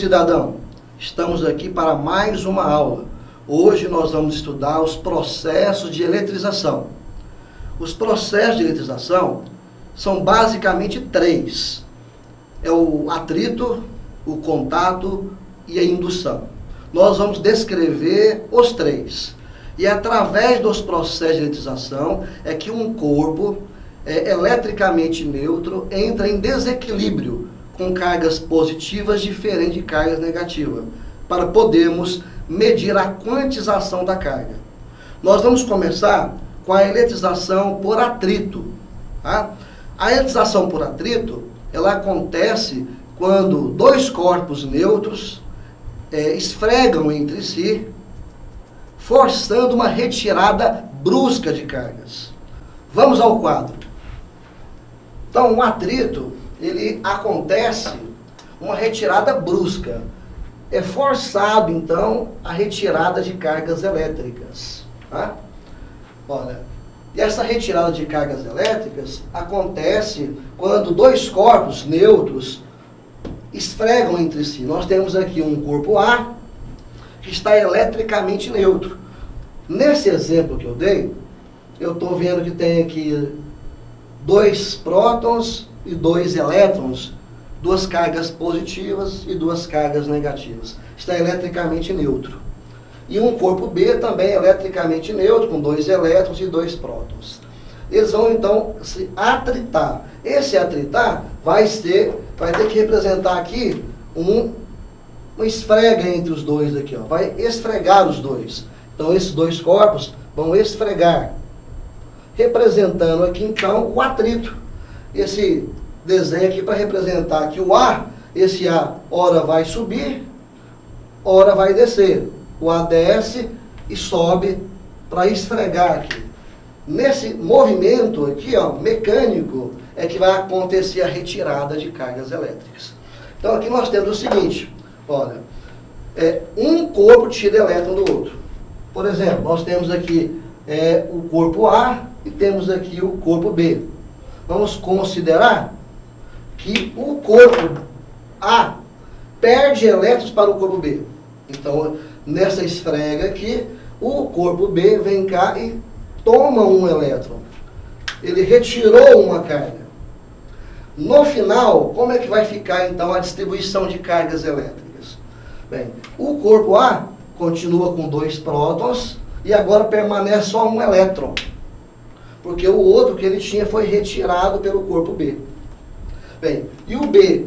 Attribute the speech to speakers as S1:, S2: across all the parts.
S1: cidadão, estamos aqui para mais uma aula. Hoje nós vamos estudar os processos de eletrização. Os processos de eletrização são basicamente três. É o atrito, o contato e a indução. Nós vamos descrever os três. E através dos processos de eletrização é que um corpo eletricamente neutro entra em desequilíbrio com cargas positivas diferentes de cargas negativas, para podermos medir a quantização da carga. Nós vamos começar com a eletrização por atrito. Tá? A eletrização por atrito, ela acontece quando dois corpos neutros esfregam entre si, forçando uma retirada brusca de cargas. Vamos ao quadro. Então, o atrito, ele acontece uma retirada brusca. É forçado, então, a retirada de cargas elétricas. Tá? Olha, e essa retirada de cargas elétricas acontece quando dois corpos neutros esfregam entre si. Nós temos aqui um corpo A, que está eletricamente neutro. Nesse exemplo que eu dei, eu estou vendo que tem aqui dois prótons e dois elétrons, duas cargas positivas e duas cargas negativas. Está eletricamente neutro. E um corpo B também eletricamente neutro, com dois elétrons e dois prótons. Eles vão então se atritar. Esse atritar vai ter que representar aqui uma esfrega entre os dois aqui, ó. Vai esfregar os dois. Então esses dois corpos vão esfregar, representando aqui então o atrito. Esse desenho aqui para representar que o A, esse A, ora vai subir, ora vai descer. O A desce e sobe para esfregar aqui. Nesse movimento aqui, ó, mecânico, é que vai acontecer a retirada de cargas elétricas. Então aqui nós temos o seguinte, olha, um corpo tira elétron do outro. Por exemplo, nós temos aqui o corpo A e temos aqui o corpo B. Vamos considerar que o corpo A perde elétrons para o corpo B. Então, nessa esfrega aqui, o corpo B vem cá e toma um elétron. Ele retirou uma carga. No final, como é que vai ficar então a distribuição de cargas elétricas? Bem, o corpo A continua com dois prótons e agora permanece só um elétron, porque o outro que ele tinha foi retirado pelo corpo B. Bem, e o B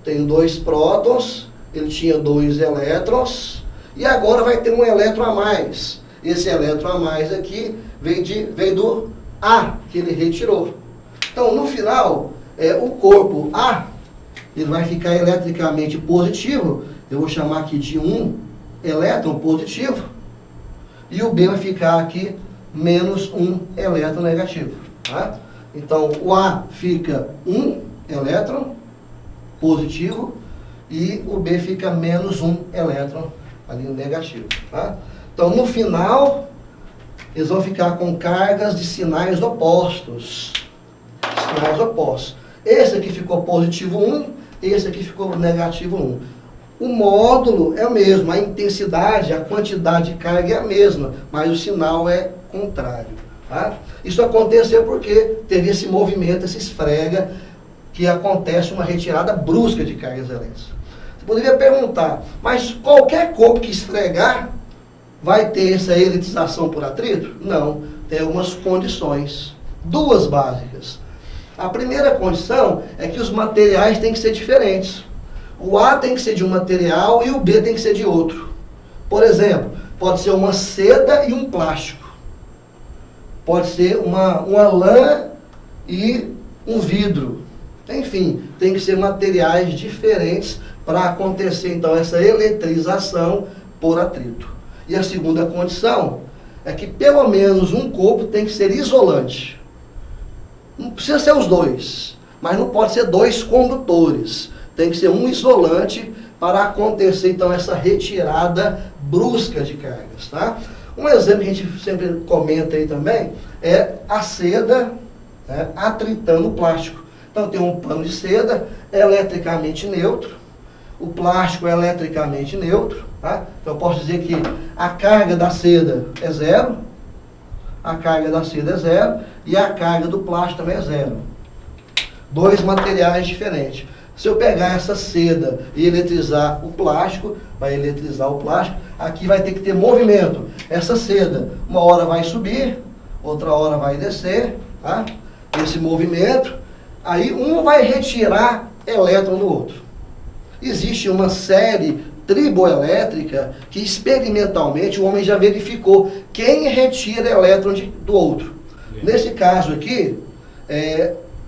S1: tem dois prótons, ele tinha dois elétrons, e agora vai ter um elétron a mais. Esse elétron a mais aqui vem do A, que ele retirou. Então, no final, o corpo A, ele vai ficar eletricamente positivo, eu vou chamar aqui de um elétron positivo, e o B vai ficar aqui menos um elétron negativo. Tá? Então, o A fica um elétron positivo e o B fica menos um elétron ali negativo. Tá? Então, no final, eles vão ficar com cargas de sinais opostos. Sinais opostos. Esse aqui ficou positivo 1, esse aqui ficou negativo 1. O módulo é o mesmo, a intensidade, a quantidade de carga é a mesma, mas o sinal é contrário. Tá? Isso aconteceu porque teve esse movimento, essa esfrega, que acontece uma retirada brusca de cargas elétricas. Você poderia perguntar, mas qualquer corpo que esfregar vai ter essa eletrização por atrito? Não, tem algumas condições, duas básicas. A primeira condição é que os materiais têm que ser diferentes. O A tem que ser de um material e o B tem que ser de outro. Por exemplo, pode ser uma seda e um plástico. Pode ser uma lã e um vidro. Enfim, tem que ser materiais diferentes para acontecer, então, essa eletrização por atrito. E a segunda condição é que pelo menos um corpo tem que ser isolante. Não precisa ser os dois, mas não pode ser dois condutores. Tem que ser um isolante para acontecer, então, essa retirada brusca de cargas. Tá? Um exemplo que a gente sempre comenta aí também é a seda, né, atritando o plástico. Então, tem um pano de seda eletricamente neutro. O plástico é eletricamente neutro, tá? Então eu posso dizer que a carga da seda é zero, a carga da seda é zero e a carga do plástico também é zero. Dois materiais diferentes. Se eu pegar essa seda e eletrizar o plástico, vai eletrizar o plástico, aqui vai ter que ter movimento. Essa seda, uma hora vai subir, outra hora vai descer, tá? Esse movimento, aí um vai retirar elétron do outro. Existe uma série triboelétrica que experimentalmente o homem já verificou quem retira elétron do outro. Nesse caso aqui,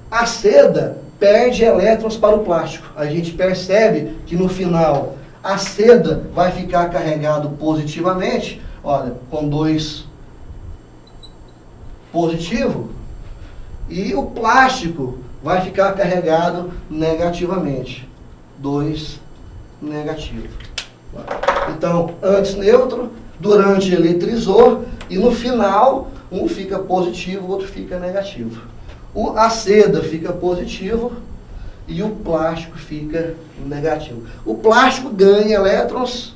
S1: a seda perde elétrons para o plástico. A gente percebe que no final a seda vai ficar carregado positivamente, olha, com 2 positivo, e o plástico vai ficar carregado negativamente, 2 negativo. Então, antes neutro, durante eletrizou, e no final, um fica positivo, o outro fica negativo. A seda fica positivo e o plástico fica negativo. O plástico ganha elétrons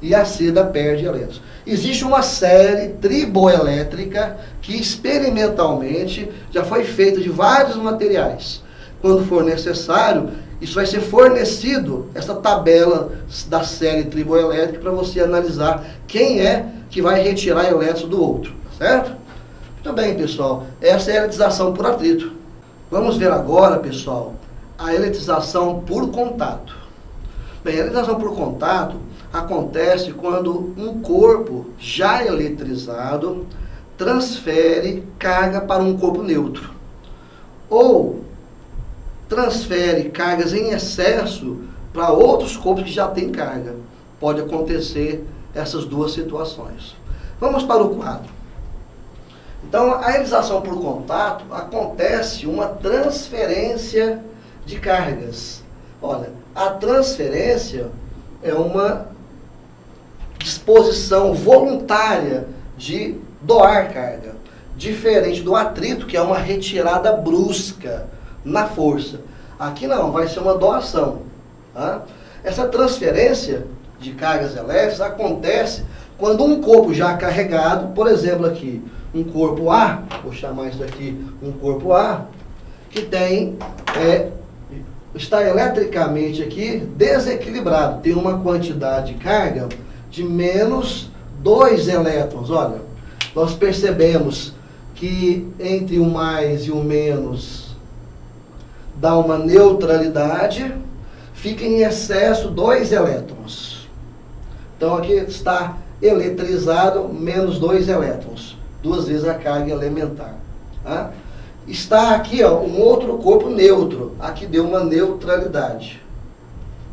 S1: e a seda perde elétrons. Existe uma série triboelétrica que experimentalmente já foi feita de vários materiais. Quando for necessário, isso vai ser fornecido, essa tabela da série triboelétrica, para você analisar quem é que vai retirar elétrons do outro, certo? Muito bem, pessoal, essa é a eletrização por atrito. Vamos ver agora, pessoal, a eletrização por contato. Bem, a eletrização por contato acontece quando um corpo já eletrizado transfere carga para um corpo neutro, ou transfere cargas em excesso para outros corpos que já têm carga. Pode acontecer essas duas situações. Vamos para o quadro. Então, a ionização por contato acontece uma transferência de cargas. Olha, a transferência é uma disposição voluntária de doar carga, diferente do atrito, que é uma retirada brusca na força. Aqui não, vai ser uma doação. Tá? Essa transferência de cargas elétricas acontece quando um corpo já carregado, por exemplo aqui, um corpo A, vou chamar isso aqui um corpo A, que tem, está eletricamente aqui desequilibrado, tem uma quantidade de carga de menos 2 elétrons. Olha, nós percebemos que entre o mais e o menos dá uma neutralidade, fica em excesso 2 elétrons. Então aqui está eletrizado menos 2 elétrons, 2 vezes a carga elementar. Tá? Está aqui um outro corpo neutro, aqui deu uma neutralidade.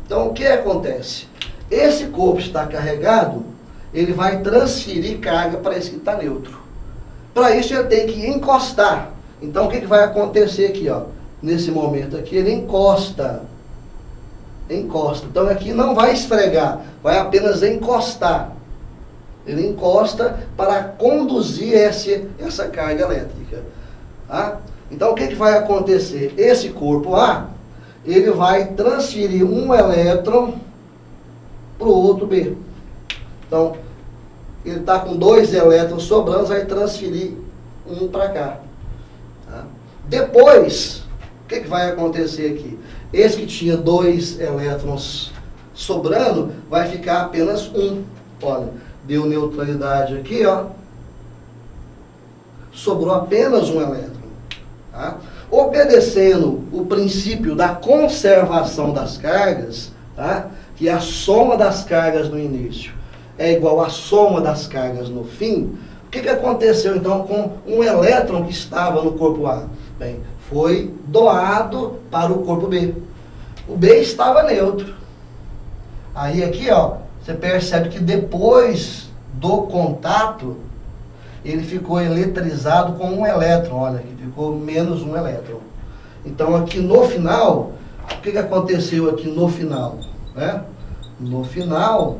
S1: Então o que acontece? Esse corpo está carregado, ele vai transferir carga para esse que está neutro. Para isso ele tem que encostar. Então o que vai acontecer aqui? Nesse momento aqui ele encosta. Então aqui não vai esfregar, vai apenas encostar. Ele encosta para conduzir essa carga elétrica. Tá? Então o que vai acontecer? Esse corpo A, ele vai transferir um elétron para o outro B. Então, ele está com 2 elétrons sobrando, vai transferir um para cá. Tá? Depois, o que vai acontecer aqui? Esse que tinha 2 elétrons sobrando, vai ficar apenas 1. Olha, deu neutralidade aqui, sobrou apenas um elétron. Tá? Obedecendo o princípio da conservação das cargas, tá? Que a soma das cargas no início é igual à soma das cargas no fim, o que aconteceu então com um elétron que estava no corpo A? Bem, foi doado para o corpo B. O B estava neutro. Aí aqui, você percebe que depois do contato, ele ficou eletrizado com um elétron, olha, aqui ficou menos um elétron. Então aqui no final, o que aconteceu aqui no final? Né? No final,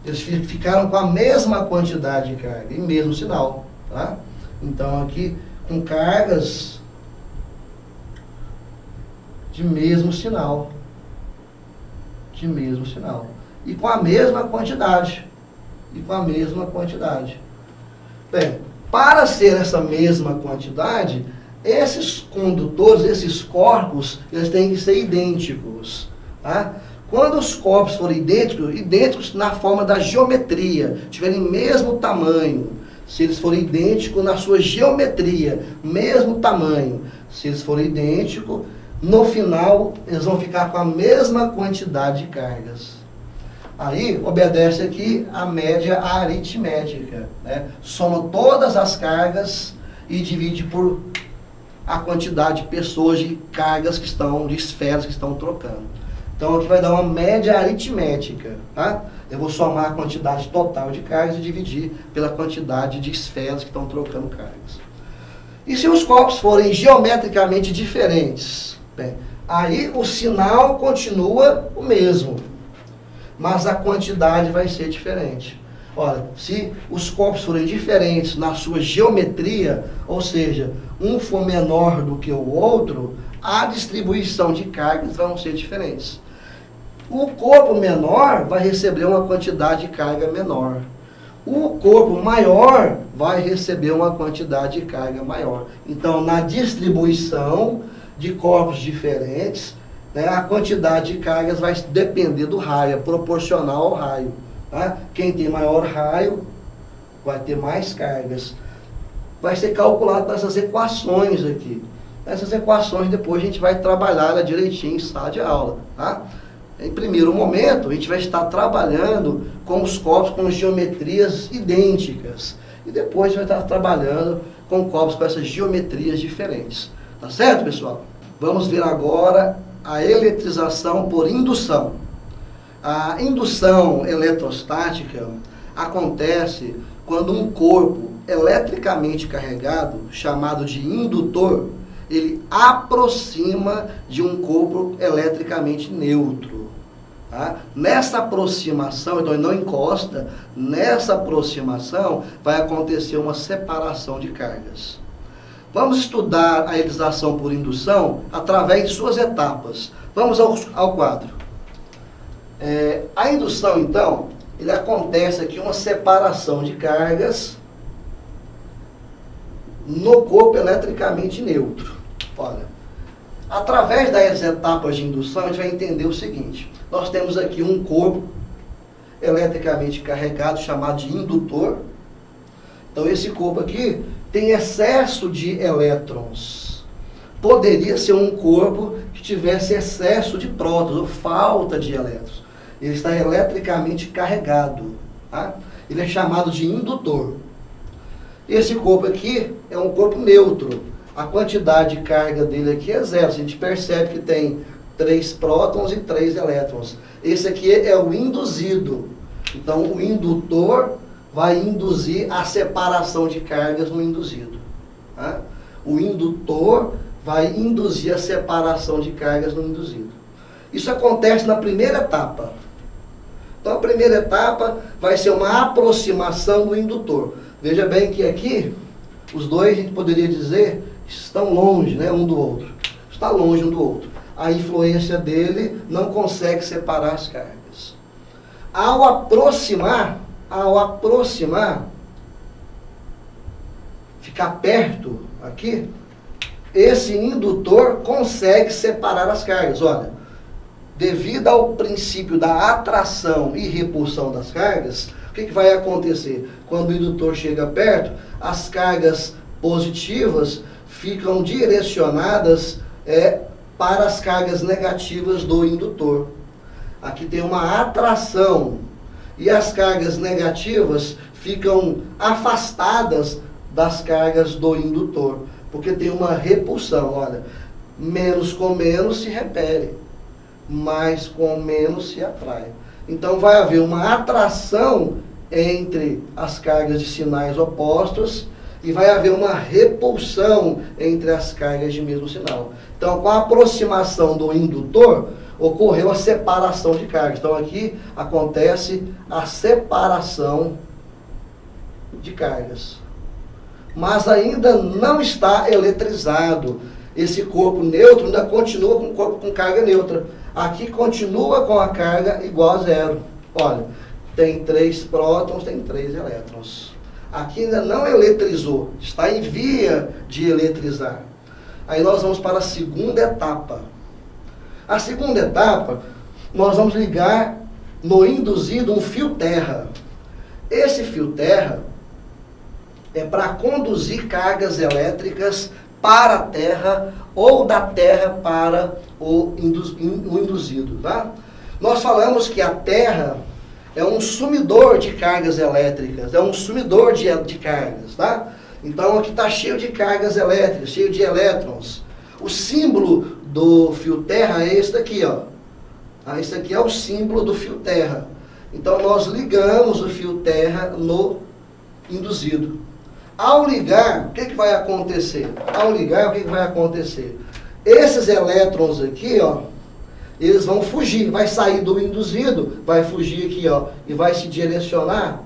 S1: eles ficaram com a mesma quantidade de carga e mesmo sinal. Tá? Então aqui com cargas de mesmo sinal. de mesmo sinal. E com a mesma quantidade. E com a mesma quantidade. Bem, para ser essa mesma quantidade, esses condutores, esses corpos, eles têm que ser idênticos. Tá? Quando os corpos forem idênticos na forma da geometria, tiverem mesmo tamanho, se eles forem idênticos na sua geometria, mesmo tamanho, se eles forem idênticos, no final eles vão ficar com a mesma quantidade de cargas. Aí obedece aqui a média aritmética, né? Soma todas as cargas e divide por a quantidade de pessoas, de cargas que estão, de esferas que estão trocando. Então aqui vai dar uma média aritmética, tá? Eu vou somar a quantidade total de cargas e dividir pela quantidade de esferas que estão trocando cargas. E se os corpos forem geometricamente diferentes? Bem, aí o sinal continua o mesmo, mas a quantidade vai ser diferente. Olha, se os corpos forem diferentes na sua geometria, ou seja, um for menor do que o outro, a distribuição de cargas vão ser diferentes. O corpo menor vai receber uma quantidade de carga menor. O corpo maior vai receber uma quantidade de carga maior. Então, na distribuição de corpos diferentes, né, a quantidade de cargas vai depender do raio, é proporcional ao raio. Tá? Quem tem maior raio vai ter mais cargas. Vai ser calculado nessas equações aqui. Essas equações depois a gente vai trabalhar direitinho em sala de aula. Tá? Em primeiro momento, a gente vai estar trabalhando com os corpos com geometrias idênticas. E depois a gente vai estar trabalhando com corpos com essas geometrias diferentes. Tá certo, pessoal? Vamos ver agora a eletrização por indução. A indução eletrostática acontece quando um corpo eletricamente carregado, chamado de indutor, ele aproxima de um corpo eletricamente neutro. Tá? Nessa aproximação, então ele não encosta, nessa aproximação vai acontecer uma separação de cargas. Vamos estudar a eletrização por indução através de suas etapas. Vamos ao quadro. A indução, então, ele acontece aqui uma separação de cargas no corpo eletricamente neutro. Olha, através das etapas de indução, a gente vai entender o seguinte. Nós temos aqui um corpo eletricamente carregado, chamado de indutor. Então, esse corpo aqui tem excesso de elétrons. Poderia ser um corpo que tivesse excesso de prótons, ou falta de elétrons. Ele está eletricamente carregado. Tá? Ele é chamado de indutor. Esse corpo aqui é um corpo neutro. A quantidade de carga dele aqui é zero. A gente percebe que tem 3 prótons e 3 elétrons. Esse aqui é o induzido. Então, o indutor vai induzir a separação de cargas no induzido. Tá? O indutor vai induzir a separação de cargas no induzido. Isso acontece na primeira etapa. Então, a primeira etapa vai ser uma aproximação do indutor. Veja bem que aqui, os dois, a gente poderia dizer, estão longe, né, um do outro. Está longe um do outro. A influência dele não consegue separar as cargas. Ao aproximar, ficar perto aqui, esse indutor consegue separar as cargas. Olha, devido ao princípio da atração e repulsão das cargas, o que vai acontecer? Quando o indutor chega perto, as cargas positivas ficam direcionadas para as cargas negativas do indutor. Aqui tem uma atração e as cargas negativas ficam afastadas das cargas do indutor, porque tem uma repulsão. Olha, menos com menos se repele, mais com menos se atrai. Então vai haver uma atração entre as cargas de sinais opostos e vai haver uma repulsão entre as cargas de mesmo sinal. Então, com a aproximação do indutor, ocorreu a separação de cargas. Então, aqui acontece a separação de cargas. Mas ainda não está eletrizado. Esse corpo neutro ainda continua com o corpo com carga neutra. Aqui continua com a carga igual a zero. Olha, tem 3 prótons, tem 3 elétrons. Aqui ainda não eletrizou, está em via de eletrizar. Aí nós vamos para a segunda etapa. A segunda etapa, nós vamos ligar no induzido um fio terra. Esse fio terra é para conduzir cargas elétricas para a terra ou da terra para o induzido. Tá? Nós falamos que a terra é um sumidor de cargas elétricas, é um sumidor de cargas. Tá? Então aqui está cheio de cargas elétricas, cheio de elétrons. O símbolo do fio terra é esse daqui, ó. Esse aqui é o símbolo do fio terra. Então nós ligamos o fio terra no induzido. Ao ligar, o que vai acontecer? Ao ligar, o que vai acontecer? Esses elétrons aqui, ó, eles vão fugir, vai sair do induzido, vai fugir aqui, ó, e vai se direcionar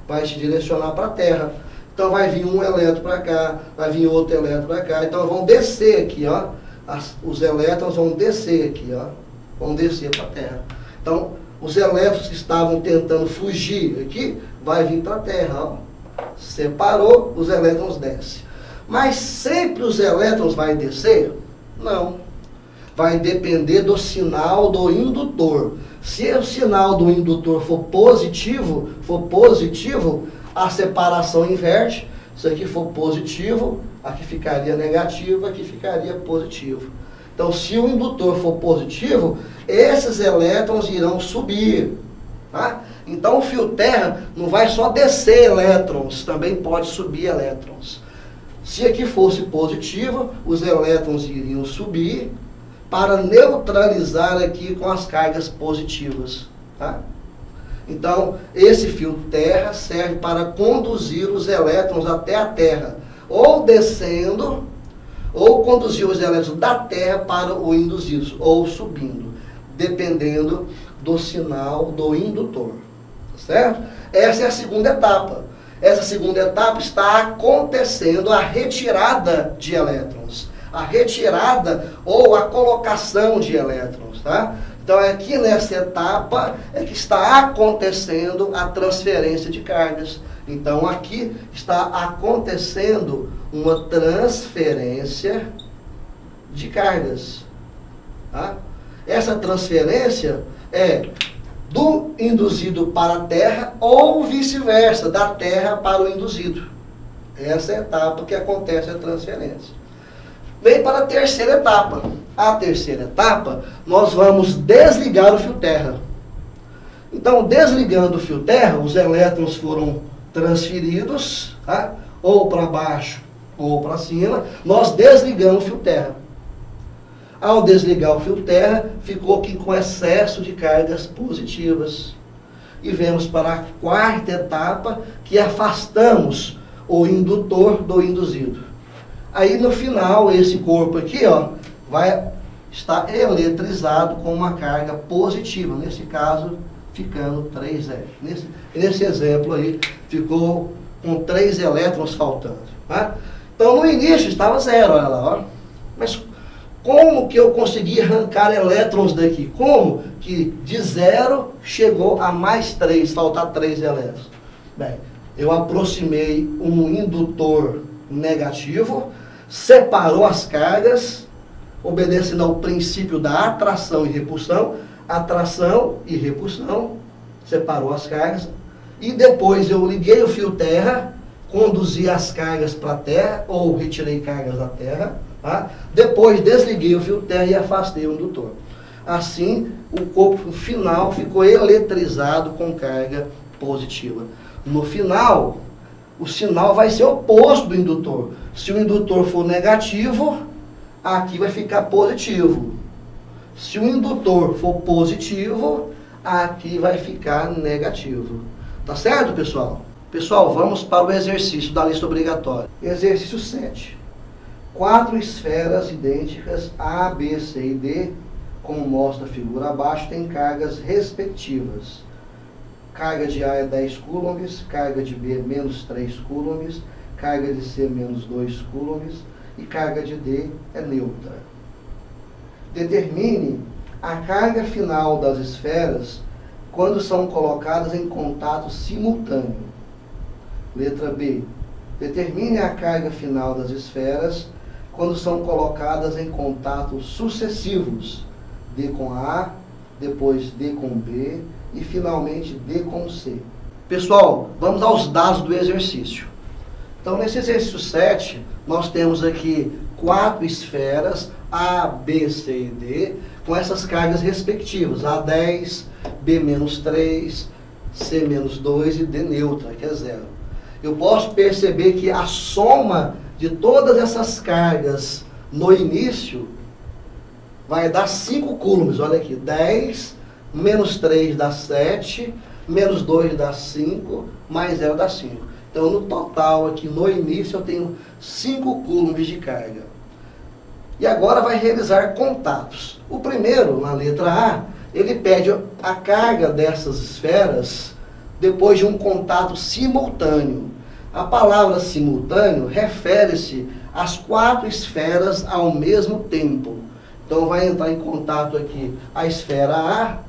S1: para a Terra. Então vai vir um elétron para cá, vai vir outro elétron para cá. Então vão descer aqui, ó. Os elétrons vão descer aqui, ó. Vão descer para a Terra. Então, os elétrons que estavam tentando fugir aqui, vai vir para a Terra, ó. Separou, os elétrons descem. Mas sempre os elétrons vão descer? Não. Vai depender do sinal do indutor. Se o sinal do indutor for positivo, a separação inverte. Se aqui for positivo, aqui ficaria negativo, aqui ficaria positivo. Então, se o indutor for positivo, esses elétrons irão subir. Tá? Então, o fio terra não vai só descer elétrons, também pode subir elétrons. Se aqui fosse positivo, os elétrons iriam subir para neutralizar aqui com as cargas positivas. Tá? Então, esse fio terra serve para conduzir os elétrons até a Terra, ou descendo, ou conduzir os elétrons da Terra para o induzido, ou subindo, dependendo do sinal do indutor. Certo? Essa é a segunda etapa. Essa segunda etapa está acontecendo a retirada de elétrons. A retirada ou a colocação de elétrons. Tá? Então, aqui nessa etapa é que está acontecendo a transferência de cargas. Então, aqui está acontecendo uma transferência de cargas. Tá? Essa transferência é do induzido para a Terra ou vice-versa, da Terra para o induzido. Essa é a etapa que acontece a transferência. Vem para a terceira etapa. A terceira etapa, nós vamos desligar o fio terra. Então, desligando o fio terra, os elétrons foram transferidos, tá? Ou para baixo ou para cima. Nós desligamos o fio terra. Ao desligar o fio terra, ficou aqui com excesso de cargas positivas. E vemos para a quarta etapa, que afastamos o indutor do induzido. Aí no final, esse corpo aqui, ó, vai estar eletrizado com uma carga positiva. Nesse caso, ficando 3E. Nesse exemplo aí, ficou com 3 elétrons faltando. Tá? Então no início estava 0, olha lá. Ó. Mas como que eu consegui arrancar elétrons daqui? Como que de 0 chegou a mais 3, faltar 3 elétrons? Bem, eu aproximei um indutor negativo, separou as cargas, obedecendo ao princípio da atração e repulsão, separou as cargas, e depois eu liguei o fio terra, conduzi as cargas para a Terra, ou retirei cargas da Terra, tá? Depois desliguei o fio terra e afastei o indutor. Assim, o corpo final ficou eletrizado com carga positiva. No final, o sinal vai ser oposto do indutor. Se o indutor for negativo, aqui vai ficar positivo. Se o indutor for positivo, aqui vai ficar negativo. Tá certo, pessoal? Pessoal, vamos para o exercício da lista obrigatória. Exercício 7. 4 esferas idênticas A, B, C e D, como mostra a figura abaixo, têm cargas respectivas. Carga de A é 10 coulombs, carga de B menos 3 coulombs, carga de C menos 2 coulombs e carga de D é neutra. Determine a carga final das esferas quando são colocadas em contato simultâneo. Letra B. Determine a carga final das esferas quando são colocadas em contatos sucessivos. D com A, depois D com B e finalmente D com C. Pessoal, vamos aos dados do exercício. Então, nesse exercício 7, nós temos aqui 4 esferas, A, B, C e D, com essas cargas respectivas, A10, B-3, C-2 e D neutra, que é 0. Eu posso perceber que a soma de todas essas cargas no início vai dar 5 coulombs. Olha aqui, 10 menos 3 dá 7, menos 2 dá 5, mais 0 dá 5. Então, no total aqui, no início, eu tenho 5 coulombs de carga. E agora vai realizar contatos. O primeiro, na letra A, ele pede a carga dessas esferas depois de um contato simultâneo. A palavra simultâneo refere-se às 4 esferas ao mesmo tempo. Então, vai entrar em contato aqui a esfera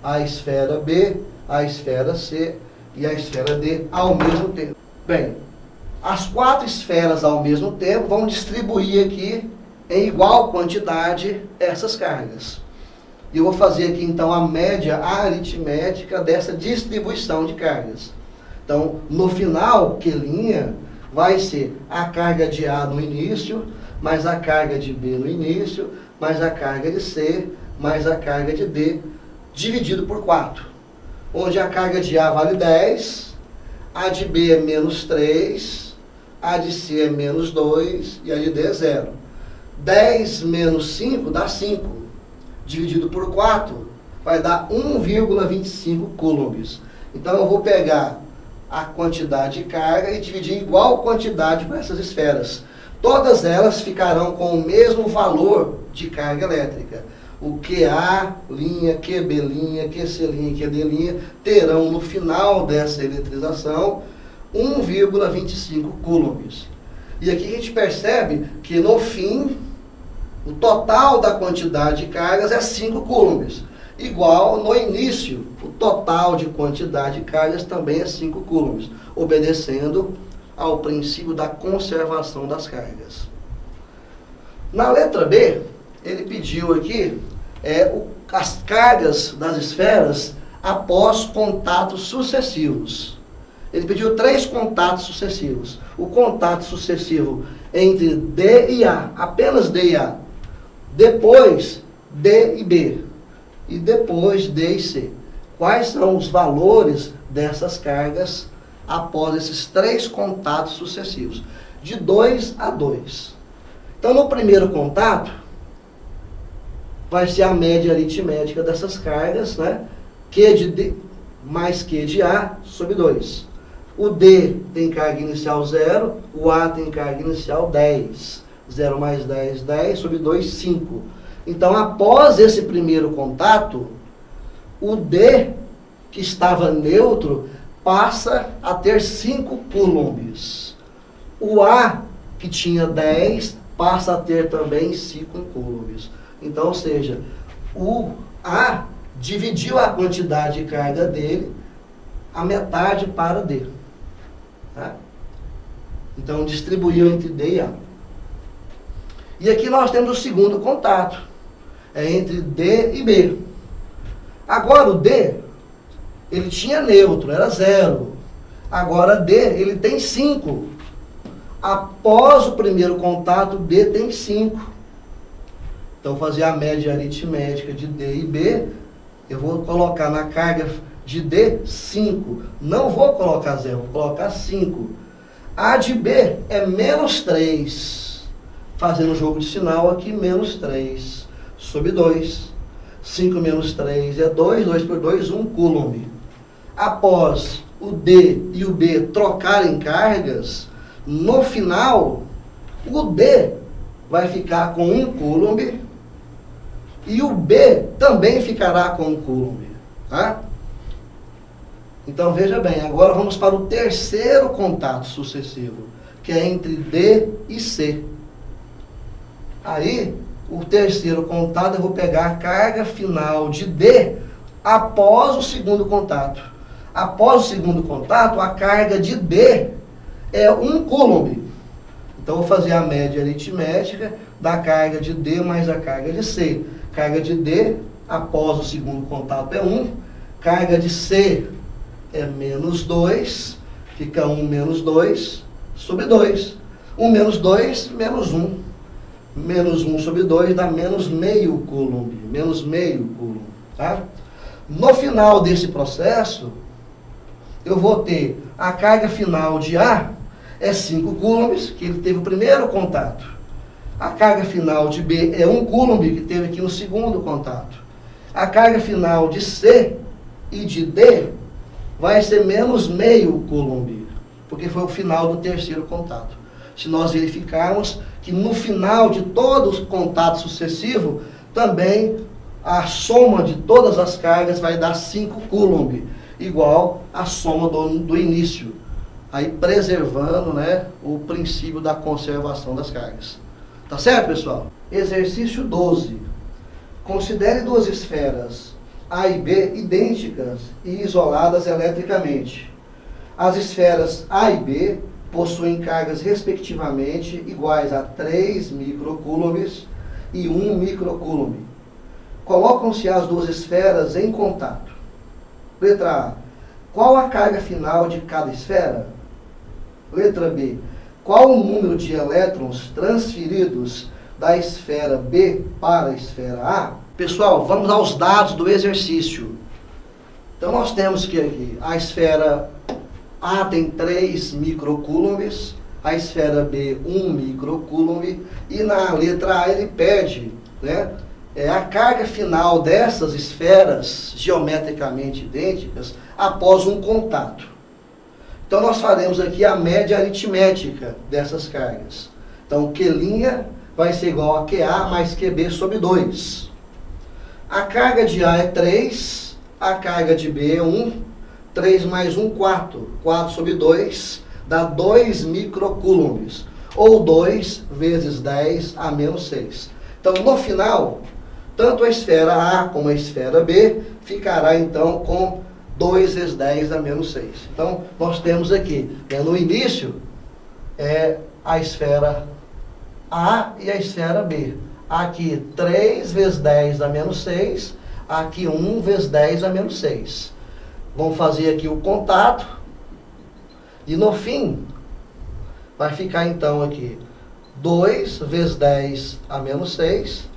S1: A esfera B, a esfera C e a esfera D ao mesmo tempo. Bem, as 4 esferas ao mesmo tempo vão distribuir aqui em igual quantidade essas cargas. E eu vou fazer aqui então a média aritmética dessa distribuição de cargas. Então, no final, Q', vai ser a carga de A no início, mais a carga de B no início, mais a carga de C, mais a carga de D, dividido por 4. Onde a carga de A vale 10, a de B é menos 3, a de C é menos 2 e a de D é 0. 10 menos 5 dá 5. Dividido por 4 vai dar 1,25 coulombs. Então eu vou pegar a quantidade de carga e dividir em igual quantidade para essas esferas. Todas elas ficarão com o mesmo valor de carga elétrica. O QA', QB', QC' e QD' terão no final dessa eletrização 1,25 coulombs. E aqui a gente percebe que no fim, o total da quantidade de cargas é 5 coulombs. Igual no início, o total de quantidade de cargas também é 5 coulombs, obedecendo ao princípio da conservação das cargas. Na letra B, ele pediu aqui as cargas das esferas após contatos sucessivos. Ele pediu 3 contatos sucessivos. O contato sucessivo entre D e A, apenas D e A. Depois D e B. E depois D e C. Quais são os valores dessas cargas após esses 3 contatos sucessivos? De 2 a 2. Então, no primeiro contato, vai ser a média aritmética dessas cargas, né? Q de D mais Q de A sobre 2. O D tem carga inicial 0, o A tem carga inicial 10. 0 mais 10, 10, sobre 2, 5. Então, após esse primeiro contato, o D, que estava neutro, passa a ter 5 coulombs. O A, que tinha 10, passa a ter também 5 coulombs. Então, ou seja, o A dividiu a quantidade de carga dele, a metade para D. Tá? Então, distribuiu entre D e A. E aqui nós temos o segundo contato. É entre D e B. Agora o D, ele tinha neutro, era 0. Agora D, ele tem 5. Após o primeiro contato, D tem 5. Então, fazer a média aritmética de D e B, eu vou colocar na carga de D 5. Não vou colocar 0, vou colocar 5. A de B é menos 3. Fazendo o jogo de sinal aqui, menos 3 sobre 2. 5 menos 3 é 2, 2 por 2, 1 coulomb. Após o D e o B trocarem cargas, no final, o D vai ficar com 1 coulomb e o B também ficará com 1 coulomb. Tá? Então, veja bem, agora vamos para o terceiro contato sucessivo, que é entre D e C. Aí, o terceiro contato, eu vou pegar a carga final de D após o segundo contato. Após o segundo contato, a carga de D é 1 coulomb. Então, eu vou fazer a média aritmética da carga de D mais a carga de C. Carga de D após o segundo contato é 1. Carga de C é menos 2. Fica 1 menos 2 sobre 2. 1 menos 2, menos 1. Menos 1 sobre 2 dá menos meio coulomb. Menos meio coulomb. Tá? No final desse processo, eu vou ter a carga final de A é 5 coulombs, que ele teve o primeiro contato. A carga final de B é 1 coulomb, que teve aqui no segundo contato. A carga final de C e de D vai ser menos meio coulomb, porque foi o final do terceiro contato. Se nós verificarmos que no final de todo o contato sucessivo, também a soma de todas as cargas vai dar 5 coulomb, igual a soma do início. Aí preservando, né, o princípio da conservação das cargas. Tá certo, pessoal? Exercício 12. Considere duas esferas A e B idênticas e isoladas eletricamente. As esferas A e B possuem cargas respectivamente iguais a 3 microcoulombs e 1 microcoulomb. Colocam-se as duas esferas em contato. Letra A. Qual a carga final de cada esfera? Letra B. Qual o número de elétrons transferidos da esfera B para a esfera A? Pessoal, vamos aos dados do exercício. Então, nós temos que aqui, a esfera A tem 3 microcoulombs, a esfera B 1 microcoulomb, e na letra A ele pede, né, a carga final dessas esferas geometricamente idênticas após um contato. Então, nós faremos aqui a média aritmética dessas cargas. Então, Q' vai ser igual a QA mais QB sobre 2. A carga de A é 3, a carga de B é 1, 3 mais 1, 4. 4 sobre 2 dá 2 microcoulombs, ou 2 vezes 10 a menos 6. Então, no final, tanto a esfera A como a esfera B ficará, então, com 2 vezes 10 a menos 6. Então, nós temos aqui, no início, a esfera A e a esfera B. Aqui, 3 vezes 10 a menos 6. Aqui, 1 vezes 10 a menos 6. Vamos fazer aqui o contato. E no fim, vai ficar, então, aqui, 2 vezes 10 a menos 6.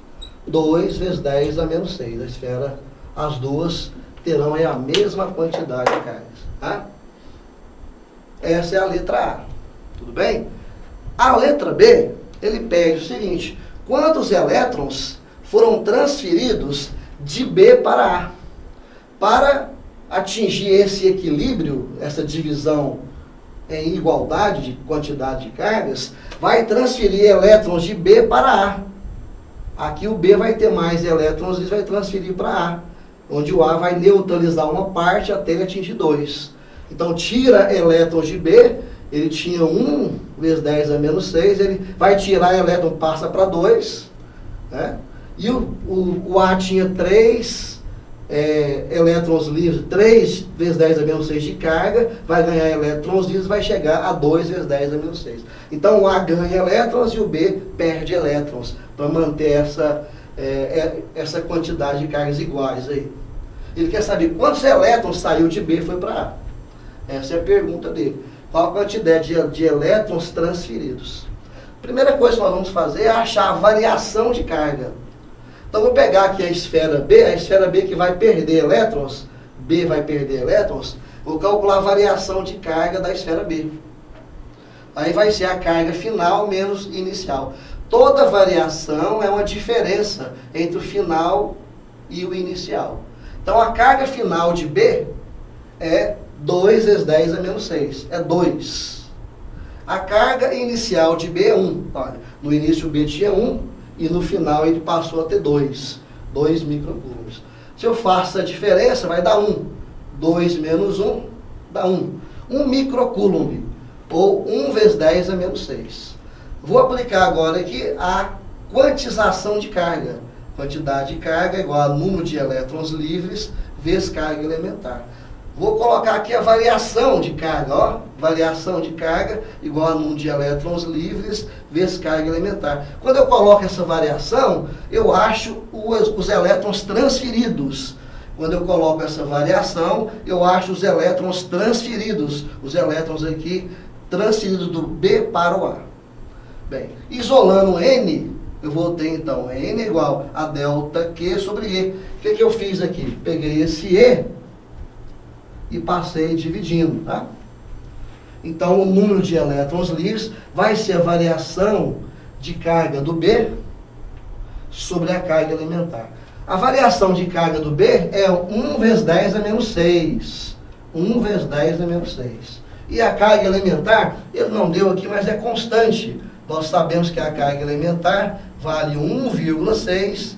S1: 2 vezes 10 a menos 6. A esfera, as duas terão a mesma quantidade de cargas. Tá? Essa é a letra A. Tudo bem? A letra B, ele pede o seguinte: quantos elétrons foram transferidos de B para A? Para atingir esse equilíbrio, essa divisão em igualdade de quantidade de cargas, vai transferir elétrons de B para A. Aqui o B vai ter mais elétrons e vai transferir para A, onde o A vai neutralizar uma parte até ele atingir 2. Então, tira elétrons de B, ele tinha 1 vezes 10 a menos 6, ele vai tirar elétron, passa para 2, né? E o A tinha 3 elétrons livres, 3 vezes 10 a menos 6 de carga, vai ganhar elétrons livres, vai chegar a 2 vezes 10 a menos 6. Então, o A ganha elétrons e o B perde elétrons, para manter essa quantidade de cargas iguais aí. Ele quer saber quantos elétrons saiu de B e foi para A. Essa é a pergunta dele. Qual a quantidade de elétrons transferidos? Primeira coisa que nós vamos fazer é achar a variação de carga. Então, vou pegar aqui a esfera B que vai perder elétrons, B vai perder elétrons, vou calcular a variação de carga da esfera B. Aí vai ser a carga final menos inicial. Toda variação é uma diferença entre o final e o inicial. Então, a carga final de B é 2 vezes 10 a menos 6. É 2. A carga inicial de B é 1. Olha, no início o B tinha 1 e no final ele passou a ter 2. 2 microcoulombs. Se eu faço a diferença, vai dar 1. 2 menos 1 dá 1. 1 microcoulomb, ou 1 vezes 10 a menos 6. Vou aplicar agora aqui a quantização de carga. Quantidade de carga é igual a número de elétrons livres vezes carga elementar. Vou colocar aqui a variação de carga, ó. Variação de carga igual a número de elétrons livres vezes carga elementar. Quando eu coloco essa variação, eu acho os elétrons transferidos. Quando eu coloco essa variação, eu acho os elétrons transferidos. Os elétrons aqui transferidos do B para o A. Bem, isolando N, eu vou ter então N igual a delta Q sobre E. O que eu fiz aqui? Peguei esse E e passei dividindo, tá? Então, o número de elétrons livres vai ser a variação de carga do B sobre a carga elementar. A variação de carga do B é 1 vezes 10 a menos 6. 1 vezes 10 a menos 6. E a carga elementar, ele não deu aqui, mas é constante. Nós sabemos que a carga elementar vale 1,6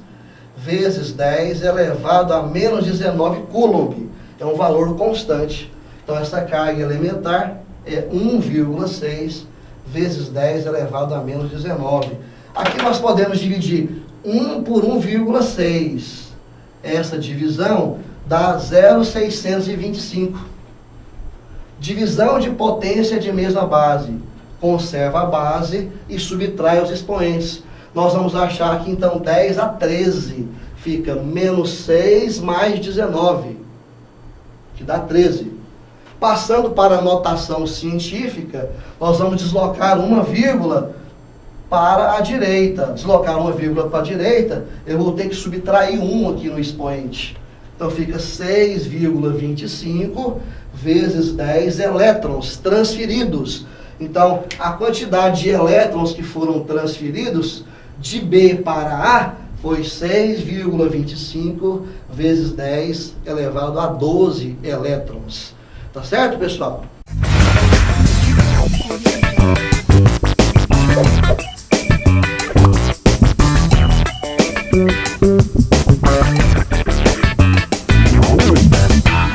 S1: vezes 10 elevado a menos 19 coulomb. É um valor constante. Então, essa carga elementar é 1,6 vezes 10 elevado a menos 19. Aqui nós podemos dividir 1 por 1,6. Essa divisão dá 0,625. Divisão de potência de mesma base. Conserva a base e subtrai os expoentes. Nós vamos achar aqui, então, 10 a 13. Fica menos 6 mais 19. Que dá 13. Passando para a notação científica, nós vamos deslocar uma vírgula para a direita. Deslocar uma vírgula para a direita, eu vou ter que subtrair 1 aqui no expoente. Então fica 6,25 vezes 10 elétrons transferidos. Então, a quantidade de elétrons que foram transferidos de B para A foi 6,25 vezes 10 elevado a 12 elétrons. Tá certo, pessoal?